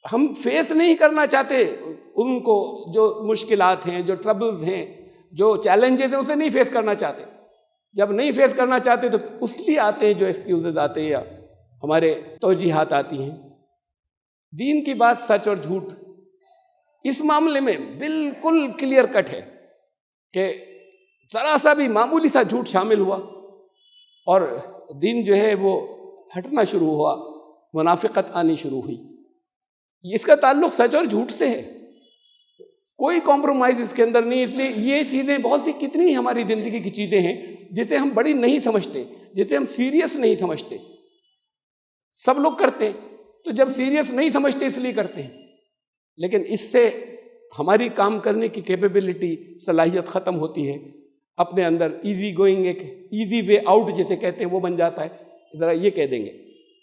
ہم فیس نہیں کرنا چاہتے ان کو، جو مشکلات ہیں، جو ٹربلز ہیں، جو چیلنجز ہیں، اسے نہیں فیس کرنا چاہتے. جب نہیں فیس کرنا چاہتے تو اس لیے آتے ہیں جو ایکسکیوزز آتے ہیں یا ہمارے توجیحات آتی ہیں. دین کی بات سچ اور جھوٹ اس معاملے میں بالکل کلیئر کٹ ہے کہ ذرا سا بھی معمولی سا جھوٹ شامل ہوا اور دین جو ہے وہ ہٹنا شروع ہوا، منافقت آنی شروع ہوئی. اس کا تعلق سچ اور جھوٹ سے ہے، کوئی کمپرومائز اس کے اندر نہیں. اس لیے یہ چیزیں بہت سی کتنی ہماری زندگی کی چیزیں ہیں جسے ہم بڑی نہیں سمجھتے، جسے ہم سیریس نہیں سمجھتے. سب لوگ کرتے ہیں تو جب سیریس نہیں سمجھتے اس لیے کرتے ہیں، لیکن اس سے ہماری کام کرنے کی کیپیبلٹی، صلاحیت ختم ہوتی ہے. اپنے اندر ایزی گوئنگ، ایک ایزی وے آؤٹ جسے کہتے ہیں وہ بن جاتا ہے. ذرا یہ کہہ دیں گے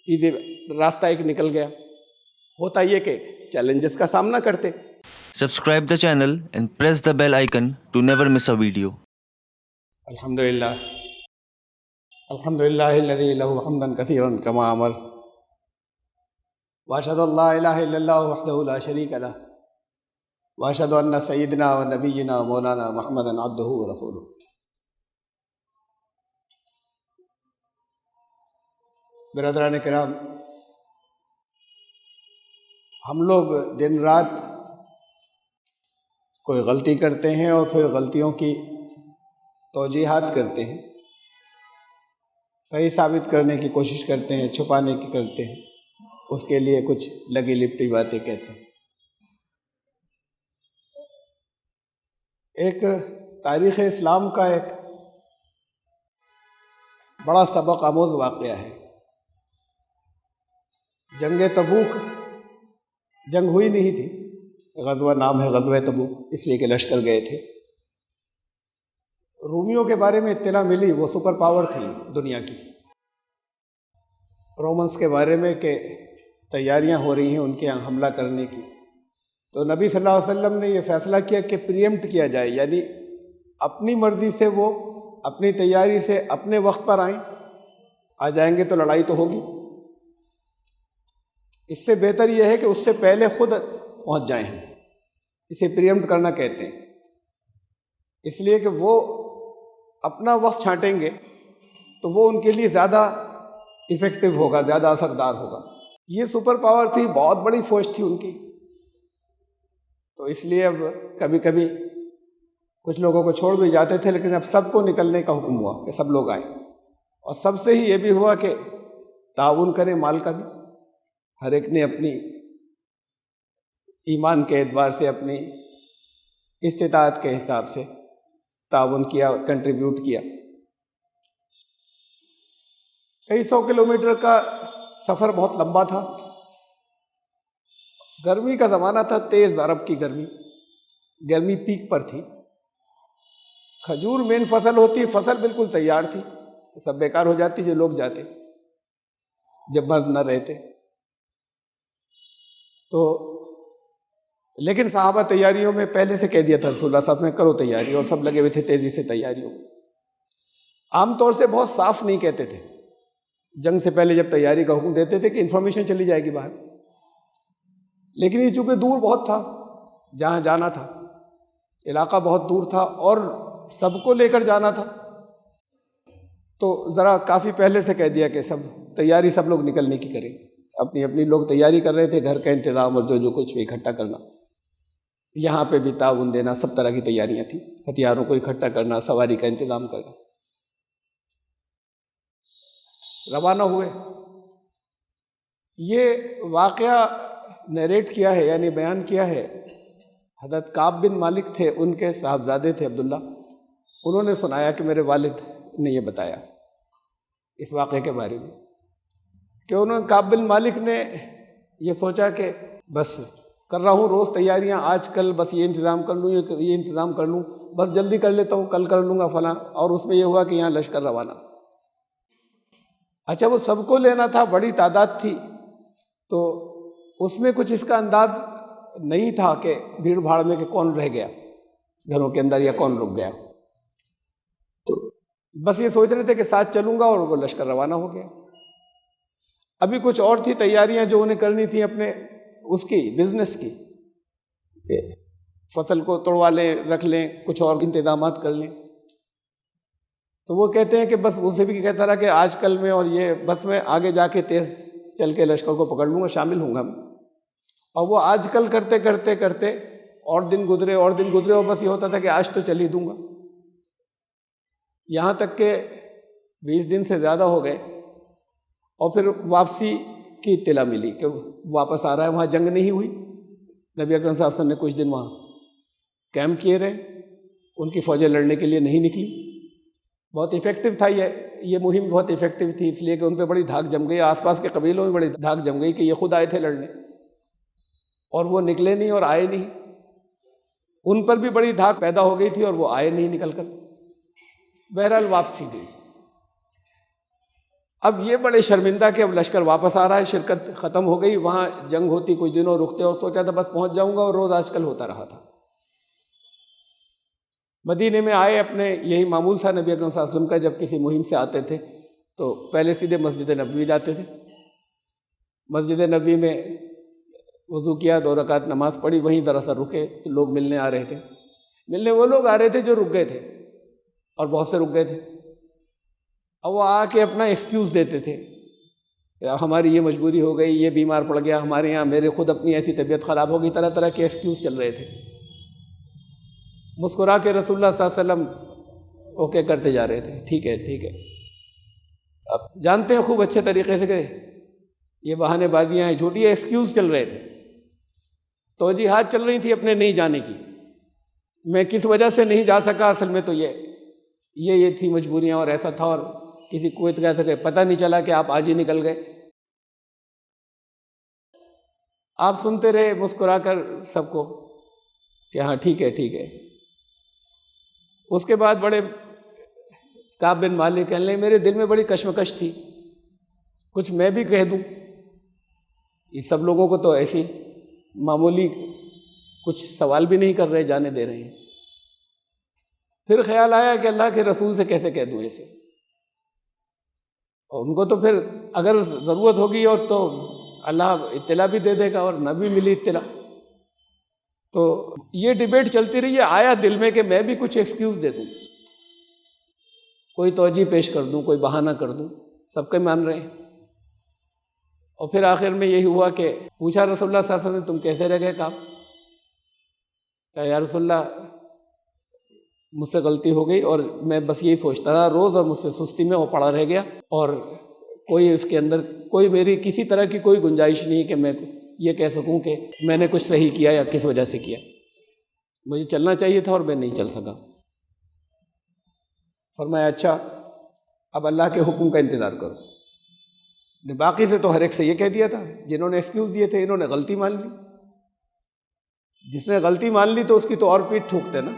ایزی راستہ ایک نکل گیا. ہوتا یہ کہ چیلنجز کا سامنا کرتے. Subscribe the channel and press the bell icon to never miss a video. الحمدللہ الحمدللہ الذی لہ حمدا کثیرا کما امر، واشہد ان لا الہ الا اللہ وحدہ لا شریک لہ، واشہد ان سیدنا و نبینا مولانا محمدا عبدہ و رسولہ. برادران کرام، ہم لوگ دن رات کوئی غلطی کرتے ہیں اور پھر غلطیوں کی توجیحات کرتے ہیں، صحیح ثابت کرنے کی کوشش کرتے ہیں، چھپانے کی کرتے ہیں، اس کے لیے کچھ لگی لپٹی باتیں کہتے ہیں. ایک تاریخ اسلام کا ایک بڑا سبق آموز واقعہ ہے. جنگ تبوک جنگ ہوئی نہیں تھی، غزوہ نام ہے غزوہ تبوک، اس لیے کہ لشکر گئے تھے. رومیوں کے بارے میں اطلاع ملی، وہ سپر پاور تھی دنیا کی. رومنس کے بارے میں کہ تیاریاں ہو رہی ہیں ان کے یہاں حملہ کرنے کی. تو نبی صلی اللہ علیہ وسلم نے یہ فیصلہ کیا کہ پریمپٹ کیا جائے، یعنی اپنی مرضی سے وہ اپنی تیاری سے اپنے وقت پر آئیں. آ جائیں گے تو لڑائی تو ہوگی. اس سے بہتر یہ ہے کہ اس سے پہلے خود پہنچ جائیں. اسے پریمپٹ کرنا کہتے ہیں. اس لیے کہ وہ اپنا وقت چھانٹیں گے تو وہ ان کے لیے زیادہ ایفیکٹو ہوگا، زیادہ اثردار ہوگا. یہ سپر پاور تھی، بہت بڑی فوج تھی ان کی. تو اس لیے اب کبھی کبھی کچھ لوگوں کو چھوڑ بھی جاتے تھے، لیکن اب سب کو نکلنے کا حکم ہوا کہ سب لوگ آئیں. اور سب سے ہی یہ بھی ہوا کہ تعاون کریں مال کا بھی. ہر ایک نے اپنی ایمان کے اعتبار سے، اپنی استطاعت کے حساب سے تعاون کیا، کنٹریبیوٹ کیا. کئی 100 کلومیٹر کا سفر بہت لمبا تھا. گرمی کا زمانہ تھا، تیز عرب کی گرمی، گرمی پیک پر تھی. کھجور مین فصل ہوتی، فصل بالکل تیار تھی، سب بیکار ہو جاتی جو لوگ جاتے جب مرد نہ رہتے. تو لیکن صحابہ تیاریوں میں پہلے سے کہہ دیا تھا رسول اللہ صلی اللہ علیہ وسلم نے کرو تیاری، اور سب لگے ہوئے تھے تیزی سے تیاریوں. عام طور سے بہت صاف نہیں کہتے تھے. جنگ سے پہلے جب تیاری کا حکم دیتے تھے کہ انفارمیشن چلی جائے گی باہر. لیکن یہ چونکہ دور بہت تھا، جہاں جانا تھا علاقہ بہت دور تھا اور سب کو لے کر جانا تھا، تو ذرا کافی پہلے سے کہہ دیا کہ سب تیاری سب لوگ نکلنے کی کریں. اپنی اپنی لوگ تیاری کر رہے تھے، گھر کا انتظام اور جو کچھ بھی اکٹھا کرنا، یہاں پہ بھی تعاون دینا، سب طرح کی تیاریاں تھیں. ہتھیاروں کو اکٹھا کرنا، سواری کا انتظام کرنا. روانہ ہوئے. یہ واقعہ نیریٹ کیا ہے، یعنی بیان کیا ہے، حضرت کعب بن مالک تھے، ان کے صاحبزادے تھے عبداللہ. انہوں نے سنایا کہ میرے والد نے یہ بتایا اس واقعے کے بارے میں، کہ انہوں نے کعب بن مالک نے یہ سوچا کہ بس کر رہا ہوں روز تیاریاں، آج کل بس یہ انتظام کر لوں، یہ انتظام کر لوں، بس جلدی کر لیتا ہوں، کل کر لوں گا فلاں. اور اس میں یہ ہوا کہ یہاں لشکر روانہ. اچھا وہ سب کو لینا تھا، بڑی تعداد تھی، تو اس میں کچھ اس کا انداز نہیں تھا کہ بھیڑ بھاڑ میں کہ کون رہ گیا گھروں کے اندر یا کون رک گیا. تو بس یہ سوچ رہے تھے کہ ساتھ چلوں گا، اور وہ لشکر روانہ ہو گیا. ابھی کچھ اور تھی تیاریاں جو انہیں کرنی تھی اپنے اس کی بزنس کی، کہ فصل کو توڑوا لیں، رکھ لیں، کچھ اور انتظامات کر لیں. تو وہ کہتے ہیں کہ بس اسے بھی کہتا رہا کہ آج کل میں اور یہ بس میں آگے جا کے تیز چل کے لشکر کو پکڑ لوں گا، شامل ہوں گا میں. اور وہ آج کل کرتے کرتے کرتے اور دن گزرے اور دن گزرے، اور بس یہ ہوتا تھا کہ آج تو چل ہی دوں گا. یہاں تک کہ 20 دن سے زیادہ ہو گئے، اور پھر واپسی کی اطلاع ملی کہ واپس آ رہا ہے. وہاں جنگ نہیں ہوئی، نبی اکرم صلی اللہ علیہ وسلم نے کچھ دن وہاں کیمپ کیے رہے، ان کی فوجیں لڑنے کے لیے نہیں نکلی. بہت افیکٹو تھا یہ مہم، بہت افیکٹو تھی، اس لیے کہ ان پہ بڑی دھاک جم گئی، آس پاس کے قبیلوں میں بڑی دھاک جم گئی کہ یہ خود آئے تھے لڑنے اور وہ نکلے نہیں اور آئے نہیں. ان پر بھی بڑی دھاک پیدا ہو گئی تھی اور وہ آئے نہیں نکل کر. بہرحال واپسی گئی. اب یہ بڑے شرمندہ کہ اب لشکر واپس آ رہا ہے، شرکت ختم ہو گئی، وہاں جنگ ہوتی کچھ دنوں رکتے، اور سوچا تھا بس پہنچ جاؤں گا، اور روز آج کل ہوتا رہا تھا. مدینے میں آئے، اپنے یہی معمول تھا نبی اکرم صلی اللہ علیہ وسلم کا، جب کسی مہم سے آتے تھے تو پہلے سیدھے مسجد نبوی جاتے تھے. مسجد نبوی میں وضو کیا، 2 رکعت نماز پڑھی، وہیں ذرا سا رکے تو لوگ ملنے آ رہے تھے. ملنے وہ لوگ آ رہے تھے جو رک گئے تھے، اور بہت سے رک گئے تھے. اور وہ آ کے اپنا ایکسکیوز دیتے تھے، ہماری یہ مجبوری ہو گئی، یہ بیمار پڑ گیا ہمارے یہاں، میرے خود اپنی ایسی طبیعت خراب ہو گئی، طرح طرح کے ایکسکیوز چل رہے تھے. مسکرا کے رسول اللہ صلی اللہ علیہ وسلم اوکے کرتے جا رہے تھے، ٹھیک ہے ٹھیک ہے. اب جانتے ہیں خوب اچھے طریقے سے کہ یہ بہانے بازیاں ہیں، جھوٹی ایکسکیوز چل رہے تھے، توجیہات چل رہی تھی اپنے نہیں جانے کی. میں کس وجہ سے نہیں جا سکا، اصل میں تو یہ تھی مجبوریاں، اور ایسا تھا، اور کسی کو اتنا تھا کہ پتہ نہیں چلا کہ آپ آج ہی نکل گئے. آپ سنتے رہے مسکرا کر سب کو کہ ہاں ٹھیک ہے ٹھیک ہے. اس کے بعد بڑے کعب بن مالک کہنے لگے میرے دل میں بڑی کشمکش تھی، کچھ میں بھی کہہ دوں. یہ سب لوگوں کو تو ایسی معمولی کچھ سوال بھی نہیں کر رہے، جانے دے رہے ہیں. پھر خیال آیا کہ اللہ کے رسول سے کیسے کہہ دوں اسے، اور ان کو تو پھر اگر ضرورت ہوگی اور تو اللہ اطلاع بھی دے دے گا، اور نہ بھی ملی اطلاع. تو یہ ڈیبیٹ چلتی رہی ہے. آیا دل میں کہ میں بھی کچھ ایکسکیوز دے دوں، کوئی توجہ پیش کر دوں، کوئی بہانہ کر دوں. سب کے مان رہے ہیں. اور پھر آخر میں یہی ہوا کہ پوچھا رسول اللہ صلی اللہ علیہ وسلم تم کیسے رہ گئے کام؟ کہا یا رسول اللہ مجھ سے غلطی ہو گئی، اور میں بس یہی سوچتا رہا روز، اور مجھ سے سستی میں وہ پڑا رہ گیا، اور کوئی اس کے اندر کوئی میری کسی طرح کی کوئی گنجائش نہیں کہ میں یہ کہہ سکوں کہ میں نے کچھ صحیح کیا یا کس وجہ سے کیا. مجھے چلنا چاہیے تھا اور میں نہیں چل سکا. فرمایا اچھا اب اللہ کے حکم کا انتظار کرو. باقی سے تو ہر ایک سے یہ کہہ دیا تھا، جنہوں نے ایکسکیوز دیے تھے انہوں نے غلطی مان لی. جس نے غلطی مان لی تو اس کی تو اور پیٹ ٹھوکتے نا.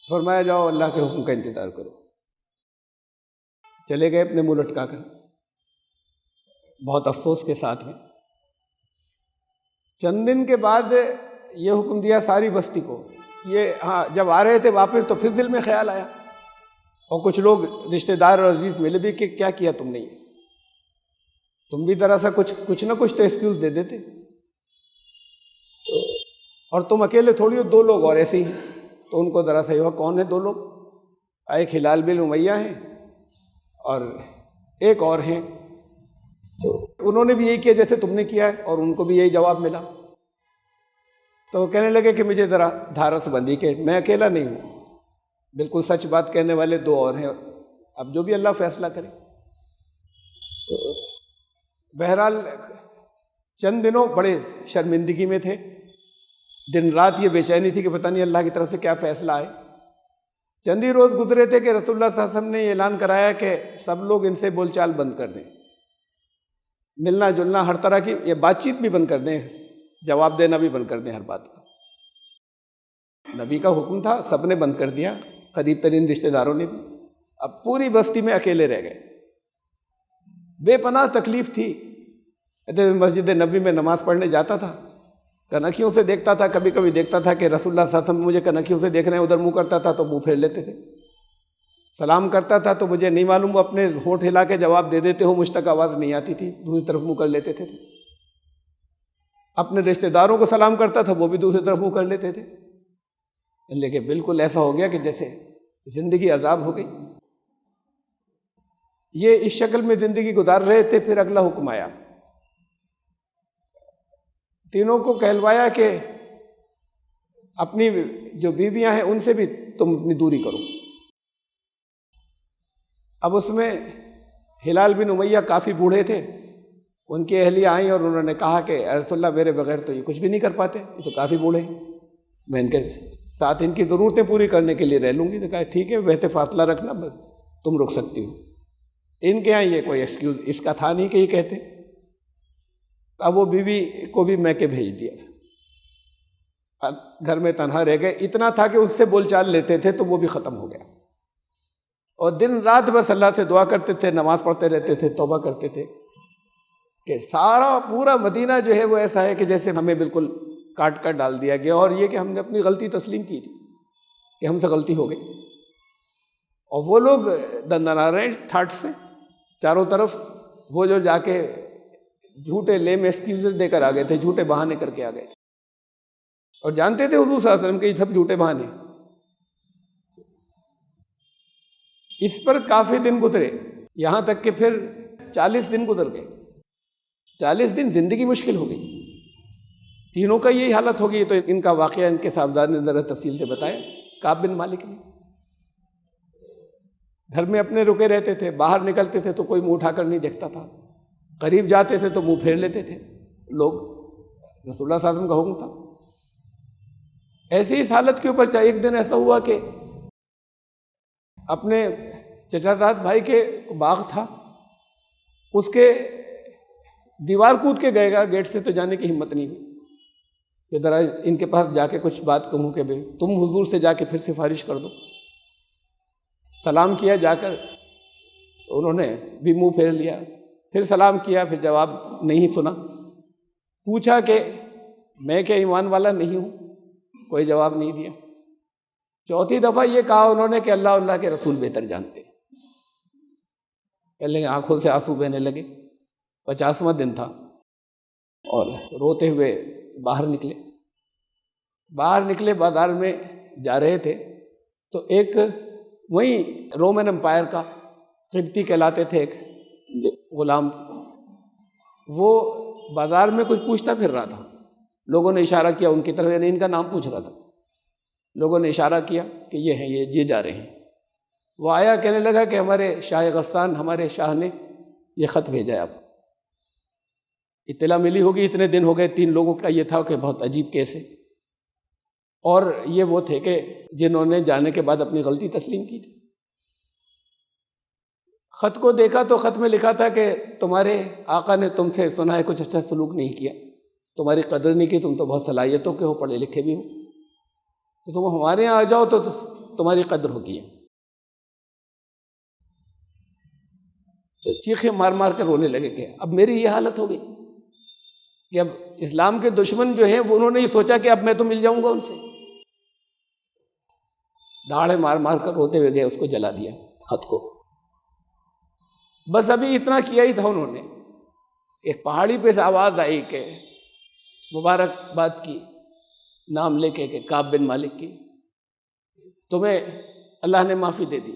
فرمایا جاؤ اللہ کے حکم کا انتظار کرو. چلے گئے اپنے منہ لٹکا کر، بہت افسوس کے ساتھ میں. چند دن کے بعد یہ حکم دیا ساری بستی کو. ہاں جب آ رہے تھے واپس تو پھر دل میں خیال آیا، اور کچھ لوگ رشتہ دار اور عزیز ملے بھی کہ کیا کیا تم نے، تم بھی دراصل کچھ نہ کچھ تو ایکسکیوز دے دیتے. اور تم اکیلے تھوڑی ہو، 2 لوگ اور ایسے ہی. تو ان کو دراصل یہ ہوا کون ہے 2 لوگ؟ ایک ہلال بن امیہ ہیں اور ایک اور ہیں. تو انہوں نے بھی یہی کیا جیسے تم نے کیا ہے، اور ان کو بھی یہی جواب ملا. تو کہنے لگے کہ مجھے ذرا دھارس بندی کہ میں اکیلا نہیں ہوں، بالکل سچ بات کہنے والے 2 اور ہیں، اب جو بھی اللہ فیصلہ کرے. تو بہرحال چند دنوں بڑے شرمندگی میں تھے. دن رات یہ بے چینی تھی کہ پتہ نہیں اللہ کی طرف سے کیا فیصلہ آئے. چند ہی روز گزرے تھے کہ رسول اللہ صلی اللہ علیہ وسلم نے یہ اعلان کرایا کہ سب لوگ ان سے بول چال بند کر دیں، ملنا جلنا ہر طرح کی یہ بات چیت بھی بند کر دیں، جواب دینا بھی بند کر دیں ہر بات کا. نبی کا حکم تھا، سب نے بند کر دیا، قریب ترین رشتہ داروں نے بھی. اب پوری بستی میں اکیلے رہ گئے. بے پناہ تکلیف تھی. مسجد نبی میں نماز پڑھنے جاتا تھا، کنکھیوں سے دیکھتا تھا، کبھی کبھی دیکھتا تھا کہ رسول اللہ صلی اللہ علیہ وسلم مجھے کنکھیوں سے دیکھ رہے ہیں، ادھر منہ کرتا تھا تو منہ پھیر لیتے تھے. سلام کرتا تھا تو مجھے نہیں معلوم وہ اپنے ہونٹ ہلا کے جواب دے دیتے ہو، مجھ تک آواز نہیں آتی تھی، دوسری طرف منہ کر لیتے تھے. اپنے رشتہ داروں کو سلام کرتا تھا، وہ بھی دوسری طرف منہ کر لیتے تھے، لیکن بالکل ایسا ہو گیا کہ جیسے زندگی عذاب ہو گئی۔ یہ اس شکل میں زندگی گزار رہے تھے، پھر اگلا حکم آیا، تینوں کو کہلوایا کہ اپنی جو بیویاں ہیں ان سے بھی تم اپنی دوری کرو۔ اب اس میں ہلال بن امیہ کافی بوڑھے تھے، ان کی اہلیہ آئیں اور انہوں نے کہا کہ اے رسول اللہ میرے بغیر تو یہ کچھ بھی نہیں کر پاتے، یہ تو کافی بوڑھے ہیں، میں ان کے ساتھ ان کی ضرورتیں پوری کرنے کے لیے رہ لوں گی۔ تو کہا ٹھیک ہے، ویسے فاصلہ رکھنا، تم رک سکتی ہو۔ ان کے یہاں یہ کوئی ایکسکیوز اس کا تھا نہیں کہ یہ کہتے۔ اب وہ بیوی کو بھی میں کے بھیج دیا، گھر میں تنہا رہ گئے۔ اتنا تھا کہ اس سے بول چال لیتے تھے تو وہ بھی ختم ہو گیا، اور دن رات بس اللہ سے دعا کرتے تھے، نماز پڑھتے رہتے تھے، توبہ کرتے تھے کہ سارا پورا مدینہ جو ہے وہ ایسا ہے کہ جیسے ہمیں بالکل کاٹ کر ڈال دیا گیا، اور یہ کہ ہم نے اپنی غلطی تسلیم کی تھی کہ ہم سے غلطی ہو گئی۔ اور وہ لوگ دندنا رہے ٹھاٹ سے چاروں طرف، وہ جو جا کے جھوٹے لیم ایکسکیوزز دے کر آ گئے تھے، جھوٹے بہانے کر کے آ گئے تھے، اور جانتے تھے حضور صلی اللہ علیہ وسلم کہ یہ سب جھوٹے بہانے۔ اس پر کافی دن گزرے، یہاں تک کہ پھر 40 دن گزر گئے۔ 40 دن زندگی مشکل ہو گئی، تینوں کا یہی حالت ہو گئی۔ تو ان کا واقعہ ان کے صاحبزاد نے ذرا تفصیل سے بتایا۔ کعب بن مالک نے گھر میں اپنے رکے رہتے تھے، باہر نکلتے تھے تو کوئی منہ اٹھا کر نہیں دیکھتا تھا، قریب جاتے تھے تو منہ پھیر لیتے تھے لوگ، رسول اللہ صلی اللہ علیہ وسلم کا حکم تھا۔ ایسی اس حالت کے اوپر ایک دن ایسا ہوا کہ اپنے چچا زاد بھائی کے باغ تھا، اس کے دیوار کود کے گئے گا گیٹ سے، تو جانے کی ہمت نہیں ہوئی کہ ذرا ان کے پاس جا کے کچھ بات کہوں کہ بھئی تم حضور سے جا کے پھر سفارش کر دو۔ سلام کیا جا کر، تو انہوں نے بھی منہ پھیر لیا، پھر سلام کیا، پھر جواب نہیں سنا۔ پوچھا کہ میں کیا ایمان والا نہیں ہوں؟ کوئی جواب نہیں دیا۔ چوتھی دفعہ یہ کہا انہوں نے کہ اللہ کے رسول بہتر جانتے ہیں۔ پہلے آنکھوں سے آنسو بہنے لگے۔ 50واں دن تھا اور روتے ہوئے باہر نکلے بازار میں جا رہے تھے، تو ایک وہیں رومن امپائر کا قبطی کہلاتے تھے ایک غلام، وہ بازار میں کچھ پوچھتا پھر رہا تھا۔ لوگوں نے اشارہ کیا ان کی طرف، یعنی ان کا نام پوچھ رہا تھا۔ لوگوں نے اشارہ کیا کہ یہ ہیں، یہ جا رہے ہیں۔ وہ آیا، کہنے لگا کہ ہمارے شاہ غسان، ہمارے شاہ نے یہ خط بھیجا ہے آپ کو۔ اطلاع ملی ہوگی، اتنے دن ہو گئے، 3 لوگوں کا یہ تھا کہ بہت عجیب کیس ہے، اور یہ وہ تھے کہ جنہوں نے جانے کے بعد اپنی غلطی تسلیم کی تھی۔ خط کو دیکھا تو خط میں لکھا تھا کہ تمہارے آقا نے تم سے سنا ہے کچھ اچھا سلوک نہیں کیا، تمہاری قدر نہیں کی، تم تو بہت صلاحیتوں کے ہو، پڑھے لکھے بھی ہو، تو تم ہمارے یہاں آ جاؤ تو تمہاری قدر ہوگی۔ تو چیخیں مار مار کر رونے لگے کہ اب میری یہ حالت ہو گئی کہ اب اسلام کے دشمن جو ہیں وہ انہوں نے یہ سوچا کہ اب میں تو مل جاؤں گا ان سے۔ داڑھے مار مار کر روتے ہوئے گئے، اس کو جلا دیا خط کو۔ بس ابھی اتنا کیا ہی تھا انہوں نے، ایک پہاڑی پہ سے آواز آئی کہ مبارکباد کی، نام لے کے کہ کعب بن مالک کی، تمہیں اللہ نے معافی دے دی۔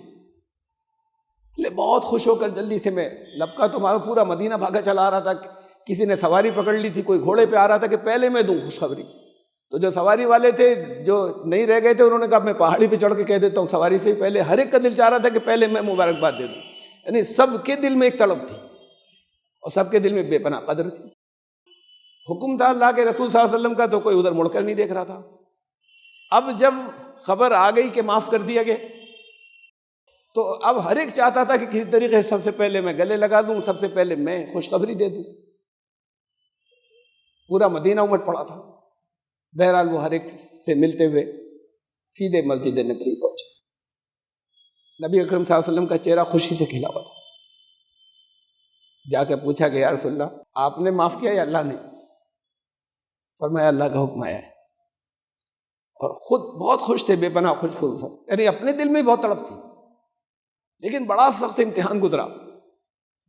لے بہت خوش ہو کر جلدی سے میں لپکا، تمہارا پورا مدینہ بھاگا چلا آ رہا تھا، کسی نے سواری پکڑ لی تھی، کوئی گھوڑے پہ آ رہا تھا کہ پہلے میں دوں خوشخبری۔ تو جو سواری والے تھے جو نہیں رہ گئے تھے، انہوں نے کہا میں پہاڑی پہ چڑھ کے کہہ دیتا ہوں سواری سے پہلے۔ ہر ایک کا دل چاہ رہا تھا کہ پہلے میں مبارکباد دے دوں، یعنی سب کے دل میں ایک تڑپ تھی اور سب کے دل میں بے پناہ قدر تھی۔ حکم تھا اللہ کے رسول صلی اللہ علیہ وسلم کا، تو کوئی ادھر مڑ کر نہیں دیکھ رہا تھا۔ اب جب خبر آ گئی کہ معاف کر دیا گیا، تو اب ہر ایک چاہتا تھا کہ کسی طریقے سے سب سے پہلے میں گلے لگا دوں، سب سے پہلے میں خوشخبری دے دوں۔ پورا مدینہ امٹ پڑا تھا۔ بہرحال وہ ہر ایک سے ملتے ہوئے سیدھے مسجد نبوی پہنچے۔ نبی اکرم صلی اللہ علیہ وسلم کا چہرہ خوشی سے کھلا ہوا تھا۔ جا کے پوچھا کہ یا رسول اللہ، آپ نے معاف کیا یا اللہ نے؟ فرمایا اللہ کا حکم آیا ہے۔ اور خود بہت خوش تھے، بے پناہ خوش خود سب، یعنی اپنے دل میں بہت تڑپ تھی، لیکن بڑا سخت امتحان گزرا،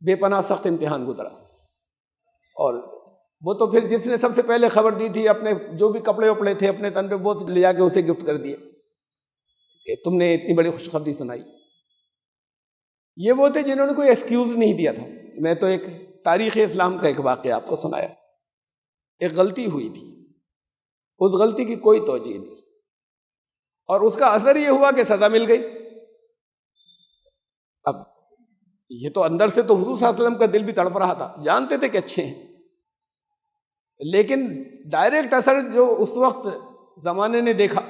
بے پناہ سخت امتحان گزرا۔ اور وہ تو پھر جس نے سب سے پہلے خبر دی تھی اپنے جو بھی کپڑے وپڑے تھے اپنے تن پہ وہ لے جا کے اسے گفٹ کر دیے کہ تم نے اتنی بڑی خوشخبری سنائی. یہ وہ تھے جنہوں نے کوئی ایکسکیوز نہیں دیا تھا. میں تو ایک تاریخ اسلام کا ایک واقعہ آپ کو سنایا. ایک غلطی ہوئی تھی، اس غلطی کی کوئی توجہ نہیں، اور اس کا اثر یہ ہوا کہ سزا مل گئی. اب یہ تو اندر سے تو حضور صلی اللہ علیہ وسلم کا دل بھی تڑپ رہا تھا، جانتے تھے کہ اچھے ہیں، لیکن ڈائریکٹ اثر جو اس وقت زمانے نے دیکھا،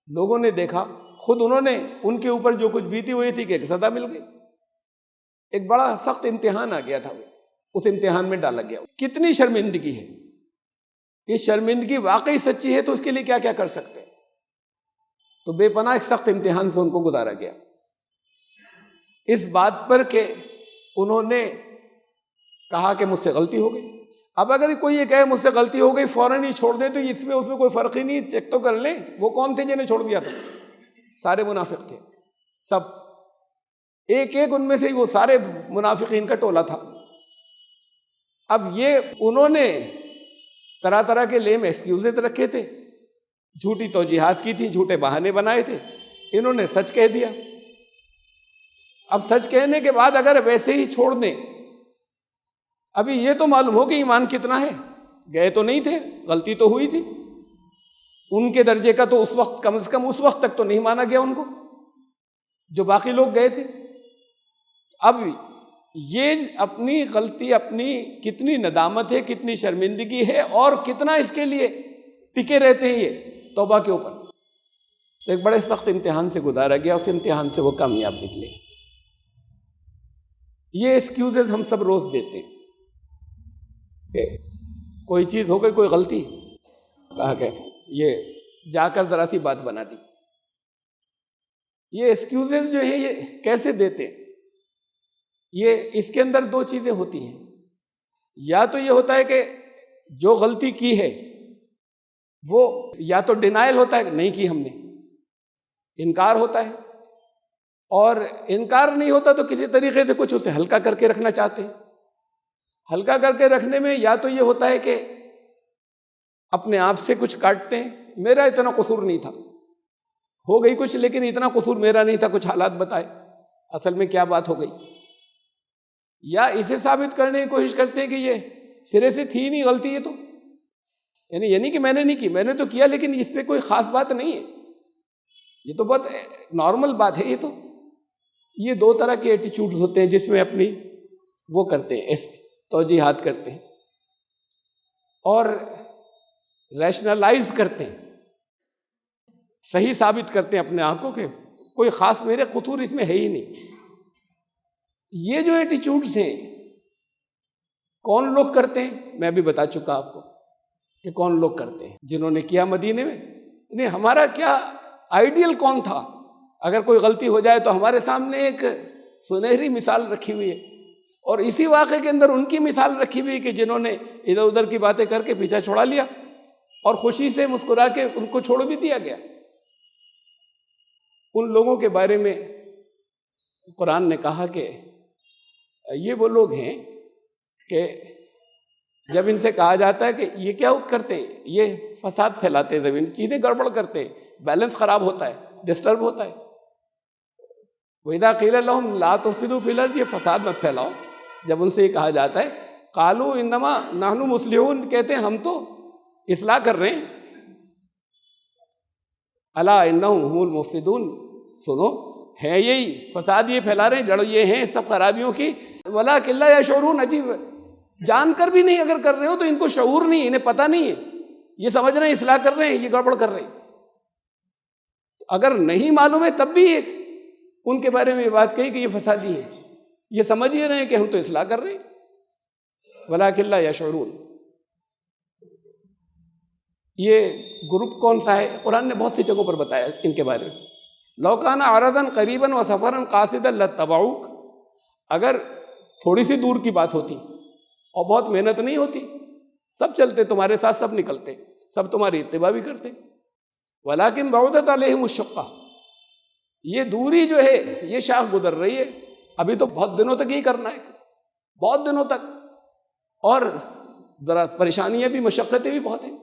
لوگوں نے دیکھا، خود انہوں نے ان کے اوپر جو کچھ بیتی ہوئی تھی کہ ایک سزا مل گئی. ایک بڑا سخت امتحان آ گیا تھا، اس امتحان میں ڈالا گیا. کتنی شرمندگی ہے. یہ شرمندگی واقعی سچی ہے تو اس کے لیے کیا کیا کر سکتے ہیں. تو بے پناہ ایک سخت امتحان سے ان کو گزارا گیا، اس بات پر کہ انہوں نے کہا کہ مجھ سے غلطی ہو گئی. اب اگر کوئی یہ کہے مجھ سے غلطی ہو گئی فوراً ہی چھوڑ دیں تو اس میں کوئی فرق ہی نہیں. چیک تو کر لیں وہ کون تھے جنہیں چھوڑ دیا تھا. سارے منافق تھے، سب ایک ایک ان میں سے وہ سارے منافقین کا ٹولہ تھا. اب یہ انہوں نے طرح طرح کے لیم ایکسکیوزز رکھے تھے، جھوٹی توجیحات کی تھیں، جھوٹے بہانے بنائے تھے. انہوں نے سچ کہہ دیا. اب سچ کہنے کے بعد اگر ویسے ہی چھوڑ دیں، ابھی یہ تو معلوم ہو کہ ایمان کتنا ہے. گئے تو نہیں تھے، غلطی تو ہوئی تھی. ان کے درجے کا تو اس وقت کم از کم اس وقت تک تو نہیں مانا گیا ان کو جو باقی لوگ گئے تھے. اب یہ اپنی غلطی، اپنی کتنی ندامت ہے، کتنی شرمندگی ہے، اور کتنا اس کے لیے ٹکے رہتے ہیں یہ توبہ کے اوپر. تو ایک بڑے سخت امتحان سے گزارا گیا، اس امتحان سے وہ کامیاب نکلے. یہ ایکسکیوزز ہم سب روز دیتے ہیں کہ کوئی چیز ہو گئی، کوئی غلطی، کہا کہ یہ جا کر ذرا سی بات بنا دی. یہ ایکسکیوزز جو ہیں یہ کیسے دیتے ہیں؟ یہ اس کے اندر دو چیزیں ہوتی ہیں. یا تو یہ ہوتا ہے کہ جو غلطی کی ہے وہ یا تو ڈینائل ہوتا ہے کہ نہیں کی ہم نے، انکار ہوتا ہے. اور انکار نہیں ہوتا تو کسی طریقے سے کچھ اسے ہلکا کر کے رکھنا چاہتے ہیں. ہلکا کر کے رکھنے میں یا تو یہ ہوتا ہے کہ اپنے آپ سے کچھ کاٹتے ہیں، میرا اتنا قصور نہیں تھا، ہو گئی کچھ لیکن اتنا قصور میرا نہیں تھا، کچھ حالات بتائے اصل میں کیا بات ہو گئی. یا اسے ثابت کرنے کی کوشش کرتے ہیں کہ یہ سرے سے تھی نہیں غلطی، یہ تو یعنی نہیں کہ میں نے نہیں کی، میں نے تو کیا لیکن اس میں کوئی خاص بات نہیں ہے، یہ تو بہت نارمل بات ہے. یہ دو طرح کے ایٹیچیوڈز ہوتے ہیں جس میں اپنی وہ کرتے ہیں، توجیحات کرتے ہیں اور ریشنلائز کرتے ہیں، صحیح ثابت کرتے ہیں اپنے آپ کو کہ کوئی خاص میرے قصور اس میں ہے ہی نہیں. یہ جو ایٹیچیوڈز ہیں کون لوگ کرتے ہیں؟ میں بھی بتا چکا آپ کو کہ کون لوگ کرتے ہیں. جنہوں نے کیا مدینے میں، نہیں ہمارا کیا آئیڈیل کون تھا. اگر کوئی غلطی ہو جائے تو ہمارے سامنے ایک سنہری مثال رکھی ہوئی ہے، اور اسی واقعے کے اندر ان کی مثال رکھی ہوئی کہ جنہوں نے ادھر ادھر کی باتیں کر کے پیچھا چھوڑا لیا اور خوشی سے مسکرا کے ان کو چھوڑ بھی دیا گیا. ان لوگوں کے بارے میں قرآن نے کہا کہ یہ وہ لوگ ہیں کہ جب ان سے کہا جاتا ہے کہ یہ کیا کرتے ہیں، یہ فساد پھیلاتے ہیں، زمین چیزیں گڑبڑ کرتے ہیں، بیلنس خراب ہوتا ہے، ڈسٹرب ہوتا ہے. وَإِذَا قِيلَ لَهُمْ لَا تُفْسِدُوا فِي الْأَرْضِ، یہ فساد مت پھیلاؤ. جب ان سے یہ کہا جاتا ہے قَالُوا إِنَّمَا نَحْنُ مُصْلِحُونَ، کہتے ہیں ہم تو اصلاح کر رہے ہیں. أَلَا إِنَّهُمْ هُمُ الْمُفْسِدُونَ، سنو ہے یہی فساد، یہ پھیلا رہے ہیں، جڑ یہ ہیں سب خرابیوں کی. وَلَٰكِن لَا يَشْعُرُونَ، عجیب جان کر بھی نہیں اگر کر رہے ہو تو ان کو شعور نہیں، انہیں پتہ نہیں ہے، یہ سمجھ رہے ہیں اصلاح کر رہے ہیں، یہ گڑبڑ کر رہے ہیں. اگر نہیں معلوم ہے تب بھی ایک ان کے بارے میں یہ بات کہی کہ یہ فسادی ہے، یہ سمجھ ہی رہے ہیں کہ ہم تو اصلاح کر رہے ہیں. وَلَٰكِن لَا يَشْعُرُونَ. یہ گروپ کون سا ہے؟ قرآن نے بہت سی جگہوں پر بتایا ان کے بارے میں. لَوْ كَانَ عَرَضًا قَرِيبًا وَسَفَرًا قَاصِدًا لَاتَّبَعُوكَ، اگر تھوڑی سی دور کی بات ہوتی اور بہت محنت نہیں ہوتی، سب چلتے تمہارے ساتھ، سب نکلتے، سب تمہاری اتباع بھی کرتے. وَلَٰكِن بَعُدَتْ عَلَيْهِمُ الشُّقَّةُ، یہ دوری جو ہے یہ شاخ گزر رہی ہے، ابھی تو بہت دنوں تک ہی کرنا ہے، بہت دنوں تک. اور ذرا پریشانیاں بھی مشقتیں بھی بہت ہیں.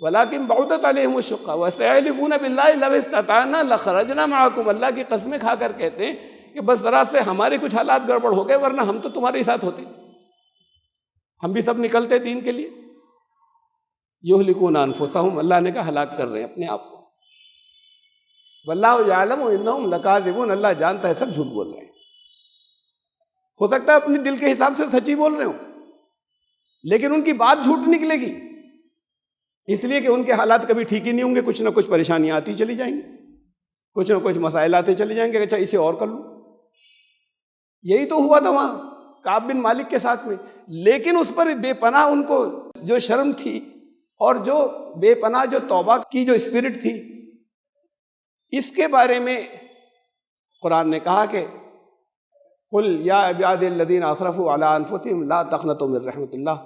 ولیکن بعدت علیہم الشقہ وسیحلفون باللہ لو استطعنا لخرجنا معکم. اللہ کی قسمیں کھا کر کہتے ہیں کہ بس ذرا سے ہمارے کچھ حالات گڑبڑ ہو گئے ورنہ ہم تو تمہارے ساتھ ہوتے, ہم بھی سب نکلتے دین کے لیے. یہلکون انفسہم, اللہ نے کہا ہلاک کر رہے ہیں اپنے آپ کو. واللہ یعلم انہم لکاذبون, اللہ جانتا ہے سب جھوٹ بول رہے ہیں. ہو سکتا ہے اپنے دل کے حساب سے سچی بول رہے ہوں لیکن ان کی بات جھوٹ نکلے گی, اس لیے کہ ان کے حالات کبھی ٹھیک ہی نہیں ہوں گے, کچھ نہ کچھ پریشانیاں آتی چلی جائیں گی, کچھ نہ کچھ مسائل آتے چلے جائیں گے. اچھا اسے اور کر لوں. یہی تو ہوا تھا وہاں کعب بن مالک کے ساتھ میں. لیکن اس پر بے پناہ ان کو جو شرم تھی اور جو بے پناہ جو توبہ کی جو اسپرٹ تھی, اس کے بارے میں قرآن نے کہا کہ قل یا عباد الذین اسرفوا علی انفسہم لا تقنطوا من رحمت اللہ,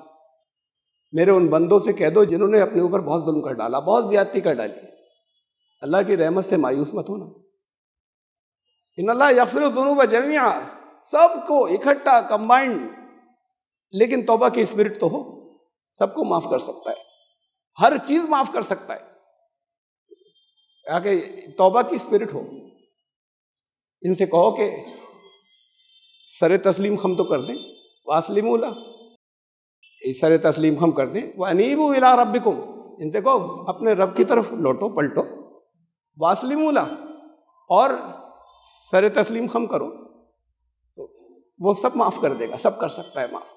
میرے ان بندوں سے کہہ دو جنہوں نے اپنے اوپر بہت ظلم کر ڈالا, بہت زیادتی کر ڈالی, اللہ کی رحمت سے مایوس مت ہونا. ان اللہ یغفر الذنوب جميعا, سب کو اکٹھا کمبائنڈ, لیکن توبہ کی اسپرٹ تو ہو, سب کو معاف کر سکتا ہے, ہر چیز معاف کر سکتا ہے, کہ توبہ کی اسپرٹ ہو. ان سے کہو کہ سر تسلیم ہم تو کر دیں, واسلموا لہ, سر تسلیم ہم کر دیں. وانیبوا الی ربکم, ان سے کہو اپنے رب کی طرف لوٹو پلٹو. واسلموا لہ, اور سر تسلیم ہم کرو, تو وہ سب معاف کر دے گا, سب کر سکتا ہے معاف.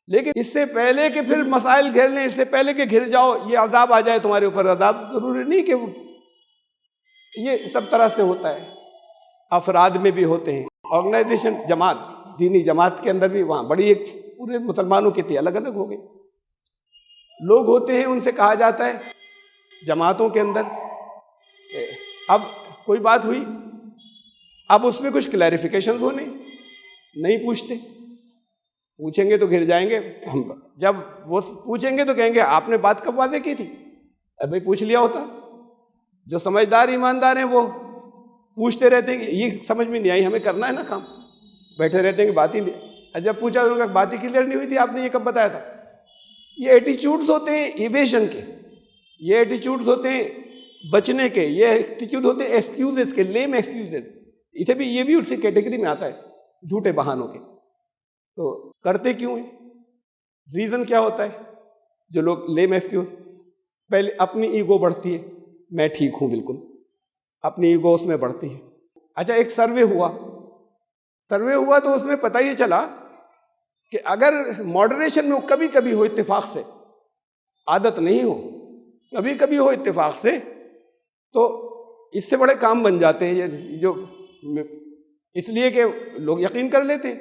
لیکن اس سے پہلے کہ پھر مسائل گھیر لیں, اس سے پہلے کہ گھر جاؤ, یہ عذاب آ جائے تمہارے اوپر, عذاب ضروری نہیں کہ یہ سب طرح سے ہوتا ہے, افراد میں بھی ہوتے ہیں, آرگنائزیشن جماعت, دینی جماعت کے اندر بھی وہاں بڑی ایک پورے مسلمانوں کی تھی, الگ الگ ہو گئے. لوگ ہوتے ہیں ان سے کہا جاتا ہے جماعتوں کے اندر کہ اب کوئی بات ہوئی, اب اس میں کچھ کلیریفیکیشنز ہونے, نہیں پوچھتے, پوچھیں گے تو گھر جائیں گے. ہم جب وہ پوچھیں گے تو کہیں گے آپ نے بات کب واضح کی تھی, ابھی پوچھ لیا ہوتا. جو سمجھدار ایماندار ہیں وہ پوچھتے رہتے ہیں کہ یہ سمجھ میں نہیں آئی, ہمیں کرنا ہے نا کام, بیٹھے رہتے ہیں کہ بات ہی نہیں, جب پوچھا تو بات ہی کلیئر نہیں ہوئی تھی, آپ نے یہ کب بتایا تھا. یہ ایٹیچیوڈز ہوتے ہیں ایویژن کے, یہ ایٹیچیوڈز ہوتے ہیں بچنے کے, یہ ایٹیچیوڈ ہوتے ہیں ایکسکیوزز کے, لیم ایکسکیوزز. اسے بھی یہ بھی اسی کیٹیگری میں آتا ہے, جھوٹے بہانوں کے. تو کرتے کیوں ہیں, ریزن کیا ہوتا ہے؟ جو لوگ لیم ایکسکیوز, پہلے اپنی ایگو بڑھتی ہے, میں ٹھیک ہوں بالکل, اپنی ایگو اس میں بڑھتی ہے. اچھا ایک سروے ہوا تو اس میں پتہ یہ چلا کہ اگر ماڈریشن میں کبھی کبھی ہو اتفاق سے, عادت نہیں ہو, کبھی کبھی ہو اتفاق سے, تو اس سے بڑے کام بن جاتے ہیں. یہ جو اس لیے کہ لوگ یقین کر لیتے ہیں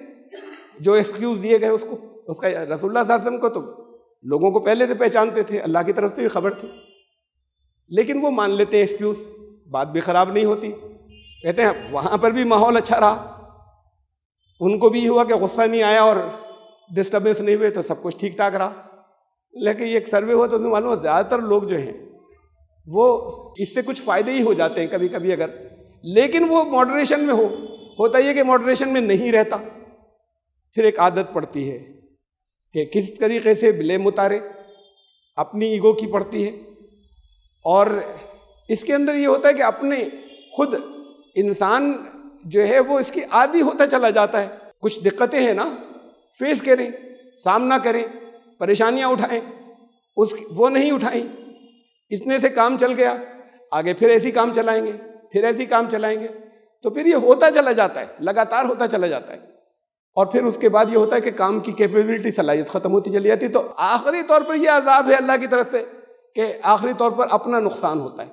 جو ایکسکیوز دیے گئے اس کو, اس کا رسول اللہ صلی اللہ علیہ وسلم کو تو لوگوں کو پہلے سے پہچانتے تھے, اللہ کی طرف سے بھی خبر تھی, لیکن وہ مان لیتے ہیں ایکسکیوز, بات بھی خراب نہیں ہوتی. کہتے ہیں وہاں پر بھی ماحول اچھا رہا, ان کو بھی ہوا کہ غصہ نہیں آیا اور ڈسٹربنس نہیں ہوئے, تو سب کچھ ٹھیک ٹھاک رہا. لیکن یہ ایک سروے ہوا تو اس میں معلوم زیادہ تر لوگ جو ہیں وہ اس سے کچھ فائدے ہی ہو جاتے ہیں کبھی کبھی اگر, لیکن وہ ماڈریشن میں ہوتا یہ کہ ماڈریشن میں نہیں رہتا, پھر ایک عادت پڑتی ہے کہ کس طریقے سے بلیم اتارے, اپنی ایگو کی پڑتی ہے. اور اس کے اندر یہ ہوتا ہے کہ اپنے خود انسان جو ہے وہ اس کی عادی ہوتا چلا جاتا ہے. کچھ دقتیں ہیں نا, فیس کریں, سامنا کریں, پریشانیاں اٹھائیں, وہ نہیں اٹھائیں, اتنے سے کام چل گیا, آگے پھر ایسی کام چلائیں گے, پھر ایسی کام چلائیں گے, تو پھر یہ ہوتا چلا جاتا ہے, لگاتار ہوتا چلا جاتا ہے. اور پھر اس کے بعد یہ ہوتا ہے کہ کام کی کیپیبلٹی, صلاحیت ختم ہوتی چلی جاتی. تو آخری طور پر یہ عذاب ہے اللہ کی طرف سے کہ آخری طور پر اپنا نقصان ہوتا ہے.